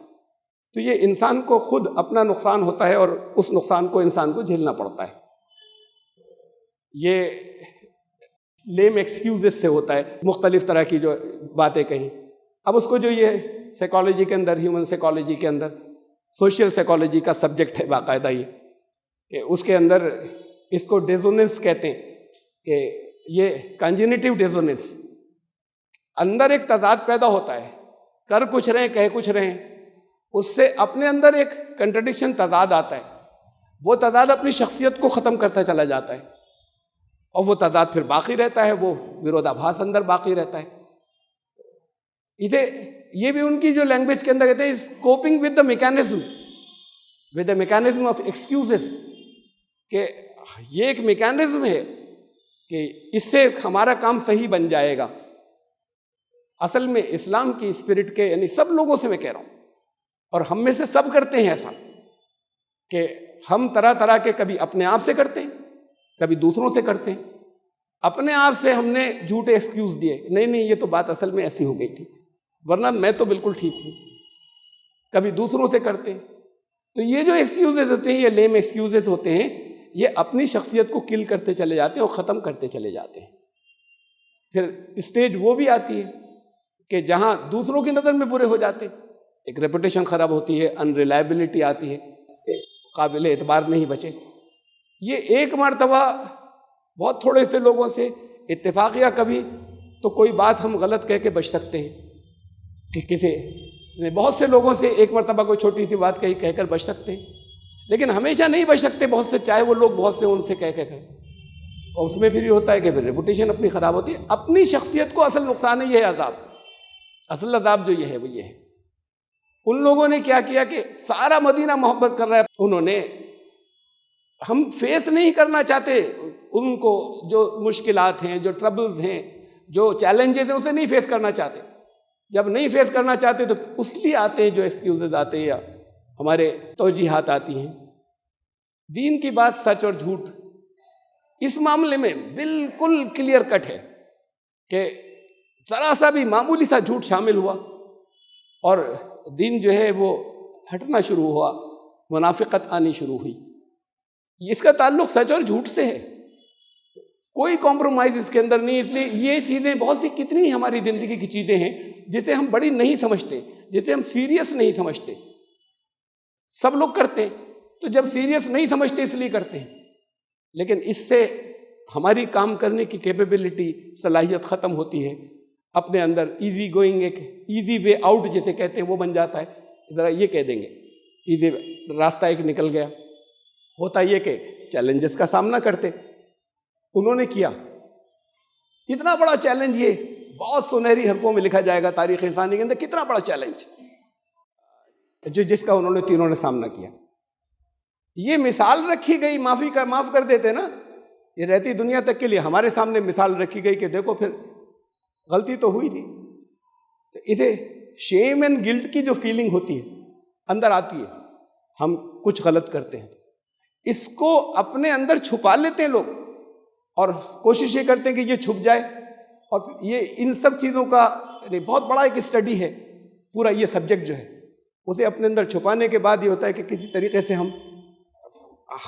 تو یہ انسان کو خود اپنا نقصان ہوتا ہے اور اس نقصان کو انسان کو جھیلنا پڑتا ہے. یہ لیم ایکسکیوزز سے ہوتا ہے, مختلف طرح کی جو باتیں کہیں. اب اس کو جو یہ سائیکالوجی کے اندر, ہیومن سائیکالوجی کے اندر, سوشل سائیکالوجی کا سبجیکٹ ہے باقاعدہ یہ, کہ اس کے اندر اس کو ڈیزوننس کہتے ہیں, کہ یہ کنجینیٹیو ڈیزوننس, اندر ایک تضاد پیدا ہوتا ہے, کر کچھ رہے ہیں کہہ کچھ رہے ہیں, اس سے اپنے اندر ایک کنٹرڈکشن تضاد آتا ہے. وہ تضاد اپنی شخصیت کو ختم کرتا چلا جاتا ہے, اور وہ تضاد پھر باقی رہتا ہے, وہ ورودابھاس اندر باقی رہتا ہے. اسے یہ بھی ان کی جو لینگویج کے اندر کہتے ہیں coping with the mechanism of excuses, کہ یہ ایک میکینزم ہے کہ اس سے ہمارا کام صحیح بن جائے گا۔ اصل میں اسلام کی اسپرٹ کے یعنی سب لوگوں سے میں کہہ رہا ہوں، اور ہم میں سے سب کرتے ہیں ایسا کہ ہم طرح طرح کے کبھی اپنے آپ سے کرتے ہیں، کبھی دوسروں سے کرتے ہیں۔ اپنے آپ سے ہم نے جھوٹے ایکسکیوز دیے، نہیں یہ تو بات اصل میں ایسی ہو گئی تھی، ورنہ میں تو بالکل ٹھیک ہوں۔ کبھی دوسروں سے کرتے ہیں۔ تو یہ جو ایکسکیوزز ہوتے ہیں، یہ لیم ایکسکیوزز ہوتے ہیں، یہ اپنی شخصیت کو کل کرتے چلے جاتے ہیں اور ختم کرتے چلے جاتے ہیں۔ پھر اسٹیج وہ بھی آتی ہے کہ جہاں دوسروں کی نظر میں برے ہو جاتے ہیں، ایک ریپوٹیشن خراب ہوتی ہے، انریلائبلٹی آتی ہے، قابل اعتبار نہیں بچے۔ یہ ایک مرتبہ بہت تھوڑے سے لوگوں سے اتفاقیہ کبھی تو کوئی بات ہم غلط کہہ کے بچ سکتے ہیں کہ کسی بہت سے لوگوں سے ایک مرتبہ کوئی چھوٹی سی بات کہہ کر بچ سکتے ہیں، لیکن ہمیشہ نہیں بچ سکتے بہت سے، چاہے وہ لوگ بہت سے ان سے کہہ کر، اور اس میں پھر یہ ہوتا ہے کہ پھر ریپوٹیشن اپنی خراب ہوتی ہے۔ اپنی شخصیت کو اصل نقصان ہے، یہ ہے عذاب، اصل عذاب جو یہ ہے وہ یہ ہے۔ ان لوگوں نے کیا کیا کہ سارا مدینہ محبت کر رہا ہے، انہوں نے، ہم فیس نہیں کرنا چاہتے ان کو جو مشکلات ہیں، جو ٹربلز ہیں، جو چیلنجز ہیں، اسے نہیں فیس کرنا چاہتے۔ جب نہیں فیس کرنا چاہتے تو اس لیے آتے ہیں جو ایکسکیوزز آتے ہیں یا ہمارے توجیحات آتی ہیں۔ دین کی بات سچ اور جھوٹ اس معاملے میں بالکل کلیئر کٹ ہے کہ ذرا سا بھی معمولی سا جھوٹ شامل ہوا اور دین جو ہے وہ ہٹنا شروع ہوا، منافقت آنی شروع ہوئی۔ اس کا تعلق سچ اور جھوٹ سے ہے، کوئی کمپرومائز اس کے اندر نہیں۔ اس لیے یہ چیزیں بہت سی کتنی ہماری زندگی کی چیزیں ہیں جسے ہم بڑی نہیں سمجھتے، جسے ہم سیریس نہیں سمجھتے۔ سب لوگ کرتے ہیں، تو جب سیریس نہیں سمجھتے اس لیے کرتے ہیں، لیکن اس سے ہماری کام کرنے کی کیپیبلٹی، صلاحیت ختم ہوتی ہے۔ اپنے اندر ایزی گوئنگ، ایک ایزی وے آؤٹ جسے کہتے ہیں وہ بن جاتا ہے۔ ذرا یہ کہہ دیں گے ایزی راستہ ایک نکل گیا۔ ہوتا یہ کہ چیلنجز کا سامنا کرتے، انہوں نے کیا اتنا بڑا چیلنج، یہ بہت سنہری حرفوں میں لکھا جائے گا تاریخ انسانی کے اندر، کتنا بڑا چیلنج جس کا انہوں نے تینوں نے سامنا کیا۔ یہ مثال رکھی گئی، معاف کر دیتے نا، یہ رہتی دنیا تک کے لیے ہمارے سامنے مثال رکھی گئی کہ دیکھو پھر غلطی تو ہوئی تھی۔ تو اسے شیم اینڈ گلٹ کی جو فیلنگ ہوتی ہے اندر آتی ہے، ہم کچھ غلط کرتے ہیں، اس کو اپنے اندر چھپا لیتے ہیں لوگ اور کوشش یہ کرتے ہیں کہ یہ چھپ جائے۔ اور یہ ان سب چیزوں کا بہت بڑا ایک اسٹڈی ہے پورا یہ سبجیکٹ جو ہے، اسے اپنے اندر چھپانے کے بعد یہ ہوتا ہے کہ کسی طریقے سے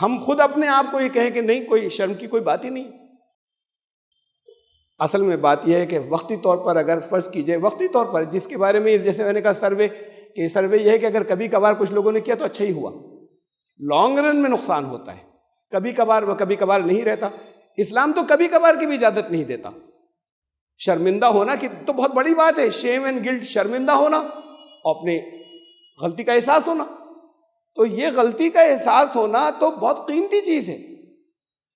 ہم خود اپنے آپ کو یہ کہیں کہ نہیں، کوئی شرم کی کوئی بات ہی نہیں۔ اصل میں بات یہ ہے کہ وقتی طور پر اگر فرض کیجئے، وقتی طور پر جس کے بارے میں جیسے میں نے کہا سروے یہ ہے کہ اگر کبھی کبھار کچھ لوگوں نے کیا تو اچھا ہی ہوا، لانگ رن میں نقصان ہوتا ہے، کبھی کبھار نہیں رہتا۔ اسلام تو کبھی کبھار کی بھی اجازت نہیں دیتا۔ شرمندہ ہونا کی تو بہت بڑی بات ہے، شیم اینڈ گلٹ، شرمندہ ہونا اور اپنے غلطی کا احساس ہونا، تو یہ غلطی کا احساس ہونا تو بہت قیمتی چیز ہے۔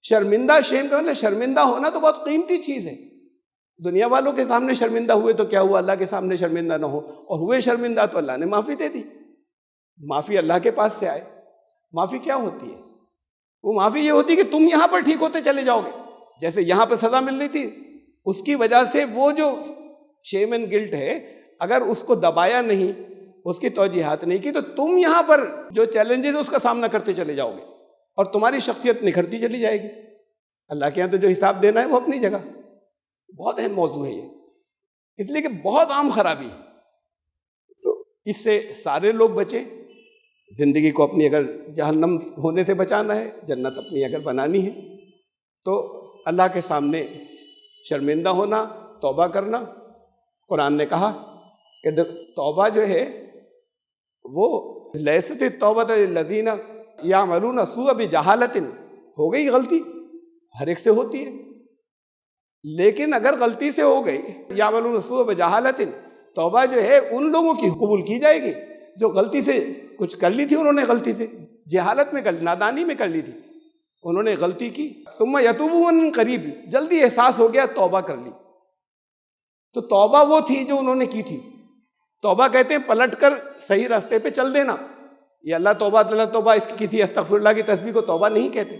شرمندہ، شیم کا مطلب شرمندہ ہونا تو بہت قیمتی چیز ہے۔ دنیا والوں کے سامنے شرمندہ ہوئے تو کیا ہوا، اللہ کے سامنے شرمندہ نہ ہو، اور ہوئے شرمندہ تو اللہ نے معافی دے دی۔ معافی اللہ کے پاس سے آئے۔ معافی کیا ہوتی ہے؟ وہ معافی یہ ہوتی ہے کہ تم یہاں پر ٹھیک ہوتے چلے جاؤ گے، جیسے یہاں پہ سزا مل رہی تھی اس کی وجہ سے وہ جو شیم اینڈ گلٹ ہے، اگر اس کو دبایا نہیں، اس کی توجیحات نہیں کی، تو تم یہاں پر جو چیلنجز ہے اس کا سامنا کرتے چلے جاؤ گے اور تمہاری شخصیت نکھرتی چلی جائے گی۔ اللہ کے یہاں تو جو حساب دینا ہے وہ اپنی جگہ، بہت اہم موضوع ہے یہ، اس لیے کہ بہت عام خرابی ہے۔ تو اس سے سارے لوگ بچیں۔ زندگی کو اپنی اگر جہنم ہونے سے بچانا ہے، جنت اپنی اگر بنانی ہے، تو اللہ کے سامنے شرمندہ ہونا، توبہ کرنا۔ قرآن نے کہا کہ توبہ جو ہے وہ لیست التوبۃ للذین یعملون السوء بجہالۃ، ہو گئی غلطی، ہر ایک سے ہوتی ہے، لیکن اگر غلطی سے ہو گئی، یعملون السوء بجہالۃ، توبہ جو ہے ان لوگوں کی قبول کی جائے گی جو غلطی سے کچھ کر لی تھی، انہوں نے غلطی سے جہالت میں نادانی میں کر لی تھی، انہوں نے غلطی کی، ثم یتوبون من قریب، جلدی احساس ہو گیا، توبہ کر لی۔ تو توبہ وہ تھی جو انہوں نے کی تھی، توبہ کہتے ہیں پلٹ کر صحیح راستے پہ چل دینا. یہ اللہ توبہ اس کی کسی استغفر اللہ کی تسبیح کو توبہ نہیں کہتے.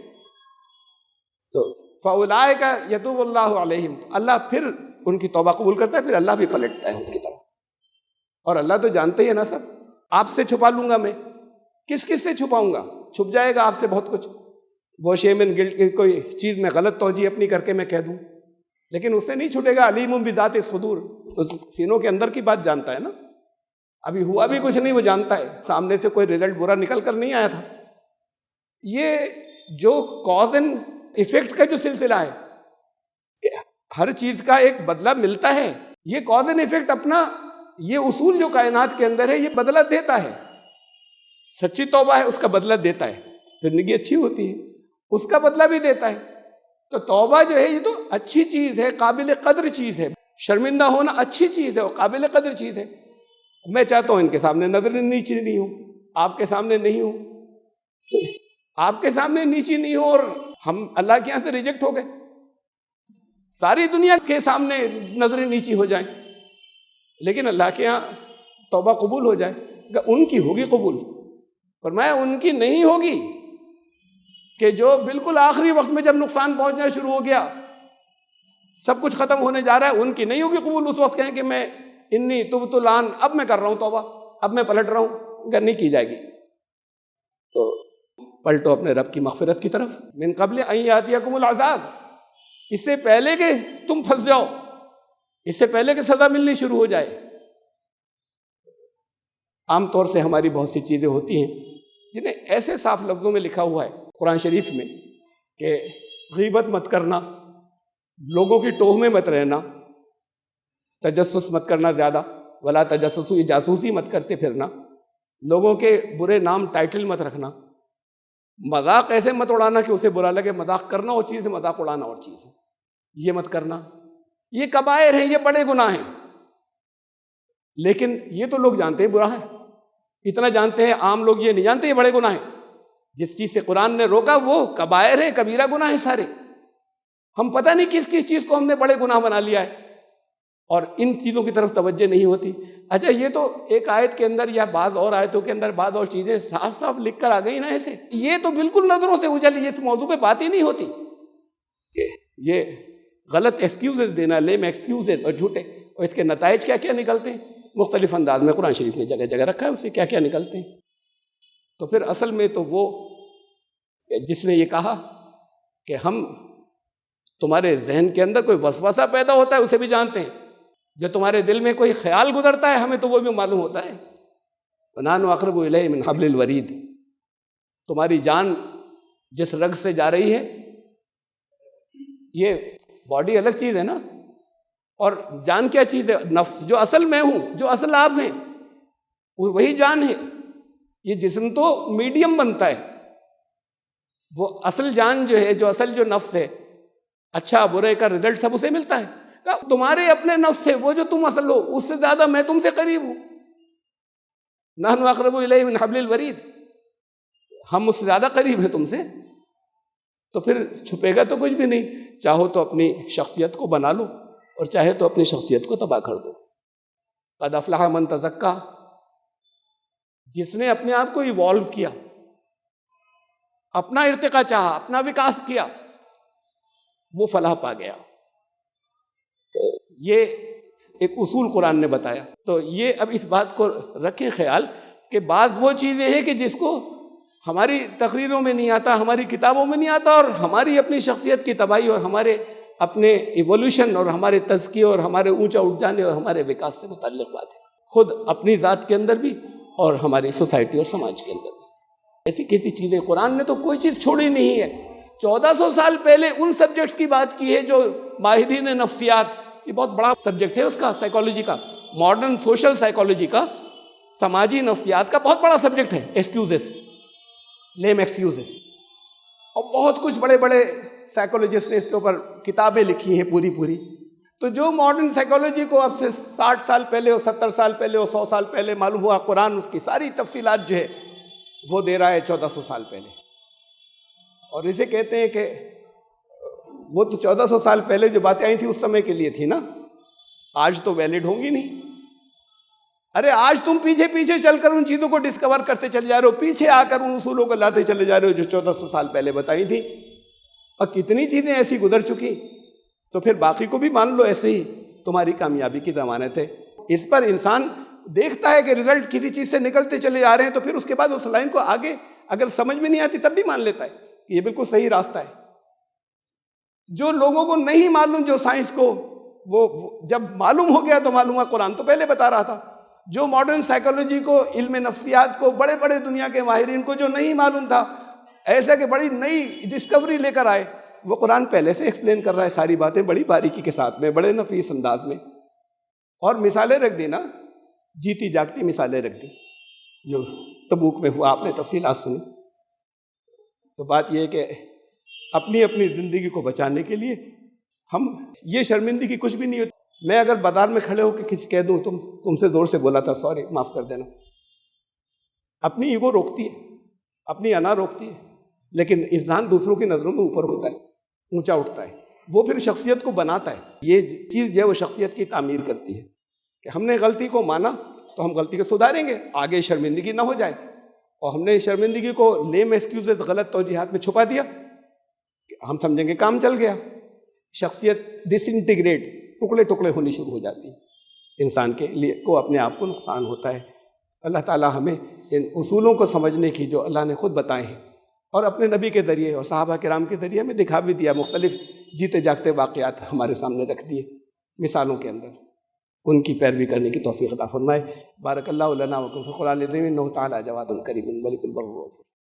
تو فَأُولَٰئِكَ يَتُوبُ اللَّهُ عَلَيْهِمْ, اللہ پھر ان کی توبہ قبول کرتا ہے, پھر اللہ بھی پلٹتا ہے ان کی طرف. اور اللہ تو جانتے ہی ہے نا سب. آپ سے چھپا لوں گا میں, کس سے چھپاؤں گا؟ چھپ جائے گا آپ سے بہت کچھ. وہ شیم اینڈ گلٹ کی کوئی چیز میں غلط توجہ اپنی کر کے میں کہہ دوں, لیکن اس سے نہیں چھوٹے گا. علیم بذات الصدور, تو سینوں کے اندر کی بات جانتا ہے نا. ابھی ہوا بھی کچھ نہیں, وہ جانتا ہے. سامنے سے کوئی رزلٹ برا نکل کر نہیں آیا تھا. یہ جو کاز اینڈ ایفیکٹ کا جو سلسلہ ہے, ہر چیز کا ایک بدلہ ملتا ہے. یہ کاز اینڈ ایفیکٹ اپنا یہ اصول جو کائنات کے اندر ہے یہ بدلہ دیتا ہے. سچی توبہ ہے اس کا بدلہ دیتا ہے. زندگی اچھی ہوتی ہے اس کا بدلہ بھی دیتا ہے. تو توبہ جو ہے یہ تو اچھی چیز ہے, قابل قدر چیز ہے. شرمندہ ہونا اچھی چیز ہے اور قابل قدر چیز ہے. میں چاہتا ہوں ان کے سامنے نظر نیچی نہیں ہوں, آپ کے سامنے نہیں ہوں, تو آپ کے سامنے نیچی نہیں ہوں اور ہم اللہ کے یہاں سے ریجیکٹ ہو گئے, ساری دنیا کے سامنے نظریں نیچی ہو جائیں, لیکن اللہ کے یہاں توبہ قبول ہو جائے. ان کی ہوگی قبول, فرمایا ان کی نہیں ہوگی کہ جو بالکل آخری وقت میں جب نقصان پہنچنا شروع ہو گیا, سب کچھ ختم ہونے جا رہا ہے, ان کی نہیں ہوگی قبول. اس وقت کہیں کہ میں انی تبت الآن, اب میں کر رہا ہوں توبہ, اب میں پلٹ رہا ہوں, نہیں کی جائے گی. تو پلٹو اپنے رب کی مغفرت کی طرف. من قبل ان یاتیکم العذاب, اس سے پہلے کہ تم پھنس جاؤ, اس سے پہلے کہ سزا ملنی شروع ہو جائے. عام طور سے ہماری بہت سی چیزیں ہوتی ہیں جنہیں ایسے صاف لفظوں میں لکھا ہوا ہے قرآن شریف میں کہ غیبت مت کرنا, لوگوں کی ٹوہ میں مت رہنا, تجسس مت کرنا زیادہ, ولا تجسسوا, یہ جاسوسی مت کرتے پھرنا, لوگوں کے برے نام ٹائٹل مت رکھنا, مذاق ایسے مت اڑانا کہ اسے برا لگے. مذاق کرنا اور چیز ہے, مذاق اڑانا اور چیز ہے. یہ مت کرنا. یہ کبائر ہیں, یہ بڑے گناہ ہیں, لیکن یہ تو لوگ جانتے ہیں برا ہے, اتنا جانتے ہیں. عام لوگ یہ نہیں جانتے یہ بڑے گناہ ہیں. جس چیز سے قرآن نے روکا وہ کبائر ہیں, کبیرہ گناہ ہیں سارے. ہم پتہ نہیں کس کس چیز کو ہم نے بڑے گناہ بنا لیا ہے اور ان چیزوں کی طرف توجہ نہیں ہوتی. اچھا, یہ تو ایک آیت کے اندر یا بعض اور آیتوں کے اندر بعض اور چیزیں صاف صاف لکھ کر آ گئی نا ایسے. یہ تو بالکل نظروں سے اجل, یہ اس موضوع پہ بات ہی نہیں ہوتی. یہ غلط ایکسکیوزز دینا, لیم ایکسکیوزز اور جھوٹے, اور اس کے نتائج کیا کیا نکلتے ہیں مختلف انداز میں قرآن شریف نے جگہ جگہ رکھا ہے, اسے کیا کیا نکلتے ہیں. تو پھر اصل میں تو وہ جس نے یہ کہا کہ ہم تمہارے ذہن کے اندر کوئی وسوسہ پیدا ہوتا ہے اسے بھی جانتے ہیں, جو تمہارے دل میں کوئی خیال گزرتا ہے ہمیں تو وہ بھی معلوم ہوتا ہے. وَنَحْنُ أَقْرَبُ إِلَيْهِ مِنْ حَبْلِ الْوَرِيدِ, تمہاری جان جس رگ سے جا رہی ہے, یہ باڈی الگ چیز ہے نا, اور جان کیا چیز ہے؟ نفس, جو اصل میں ہوں, جو اصل آپ ہیں, وہی جان ہے. یہ جسم تو میڈیم بنتا ہے, وہ اصل جان جو ہے, جو اصل جو نفس ہے, اچھا برے کا رزلٹ سب اسے ملتا ہے. تمہارے اپنے نفس سے, وہ جو تم اصل ہو, اس سے زیادہ میں تم سے قریب ہوں. نحن اقرب الیہ من حبل الورید, ہم اس سے زیادہ قریب ہیں تم سے. تو پھر چھپے گا تو کچھ بھی نہیں. چاہو تو اپنی شخصیت کو بنا لو اور چاہے تو اپنی شخصیت کو تباہ کر دو. قد افلح من تزکا, جس نے اپنے آپ کو ایوالو کیا, اپنا ارتقا چاہا, اپنا وکاس کیا, وہ فلاح پا گیا. یہ ایک اصول قرآن نے بتایا. تو یہ اب اس بات کو رکھیں خیال کہ بعض وہ چیزیں ہیں کہ جس کو ہماری تقریروں میں نہیں آتا, ہماری کتابوں میں نہیں آتا, اور ہماری اپنی شخصیت کی تباہی اور ہمارے اپنے ایوولوشن اور ہمارے تزکیے اور ہمارے اونچا اٹھ جانے اور ہمارے وکاس سے متعلق بات ہے, خود اپنی ذات کے اندر بھی اور ہماری سوسائٹی اور سماج کے اندر بھی. ایسی کسی چیزیں قرآن نے تو کوئی چیز چھوڑی نہیں ہے. 1400 سال پہلے ان سبجیکٹس کی بات کی ہے جو ماہرین نفسیات, یہ بہت بڑا سبجیکٹ ہے اس کا, سائیکالوجی کا, ماڈرن سوشل سائیکالوجی کا, سماجی نفسیات کا بہت بڑا سبجیکٹ ہے. ایکسکیوزز, لیم ایکسکیوزز, اور بہت کچھ بڑے بڑے سائیکالوجسٹ نے اس کے اوپر کتابیں لکھی ہیں پوری. تو جو ماڈرن سائیکالوجی کو اب سے 60 سال پہلے اور 70 سال پہلے اور 100 سال پہلے معلوم ہوا, قرآن اس کی ساری تفصیلات جو ہے وہ دے رہا ہے 1400 سال پہلے. اور اسے کہتے ہیں کہ وہ تو 1400 سال پہلے جو باتیں آئی تھیں اس سمے کے لیے تھی نا, آج تو ویلڈ ہوں گی نہیں. ارے آج تم پیچھے پیچھے چل کر ان چیزوں کو ڈسکور کرتے چلے جا رہے ہو، پیچھے آ کر ان اصولوں کو لاتے چلے جا رہے ہو جو 1400 سال پہلے بتائی تھی، اور کتنی چیزیں ایسی گزر چکی، تو پھر باقی کو بھی مان لو ایسے ہی، تمہاری کامیابی کی ضمانت ہے۔ اس پر انسان دیکھتا ہے کہ رزلٹ کسی چیز سے نکلتے چلے جا رہے ہیں، تو پھر اس کے بعد اس لائن کو آگے اگر سمجھ میں نہیں آتی تب بھی مان لیتا ہے کہ یہ بالکل صحیح راستہ ہے۔ جو لوگوں کو نہیں معلوم، جو سائنس کو وہ جب معلوم ہو گیا تو معلوم ہوا، قرآن تو پہلے بتا رہا تھا، جو ماڈرن سائیکالوجی کو، علم نفسیات کو، بڑے بڑے دنیا کے ماہرین کو جو نہیں معلوم تھا، ایسا کہ بڑی نئی ڈسکوری لے کر آئے، وہ قرآن پہلے سے ایکسپلین کر رہا ہے ساری باتیں بڑی باریکی کے ساتھ میں، بڑے نفیس انداز میں، اور مثالیں رکھ دی نا، جیتی جاگتی مثالیں رکھ دی۔ جو تبوک میں ہوا آپ نے تفصیلات سنی، تو بات یہ ہے کہ اپنی اپنی زندگی کو بچانے کے لیے ہم یہ شرمندگی کچھ بھی نہیں ہوتی۔ میں اگر بازار میں کھڑے ہو کے کسی کہہ دوں تم سے زور سے بولا تھا، سوری معاف کر دینا، اپنی ایگو روکتی ہے، اپنی انا روکتی ہے، لیکن انسان دوسروں کی نظروں میں اوپر ہوتا ہے، اونچا اٹھتا ہے، وہ پھر شخصیت کو بناتا ہے۔ یہ چیز جو ہے وہ شخصیت کی تعمیر کرتی ہے کہ ہم نے غلطی کو مانا تو ہم غلطی کو سدھاریں گے، آگے شرمندگی نہ ہو جائے، اور ہم نے شرمندگی کو لیم ایکسکیوزز، غلط توجیحات میں چھپا دیا، ہم سمجھیں گے کام چل گیا، شخصیت ڈس انٹیگریٹ، ٹکڑے ٹکڑے ہونی شروع ہو جاتی ہے، انسان کے لیے کو اپنے آپ کو نقصان ہوتا ہے۔ اللہ تعالیٰ ہمیں ان اصولوں کو سمجھنے کی جو اللہ نے خود بتائے ہیں اور اپنے نبی کے ذریعے اور صحابہ کرام کے ذریعے ہمیں دکھا بھی دیا، مختلف جیتے جاگتے واقعات ہمارے سامنے رکھ دیے مثالوں کے اندر، ان کی پیروی کرنے کی توفیق عطا فرمائے۔ بارک اللہ لنا وکم فی القرآن العظیم، انہ تعالی جواد کریم ملک البر الرحیم۔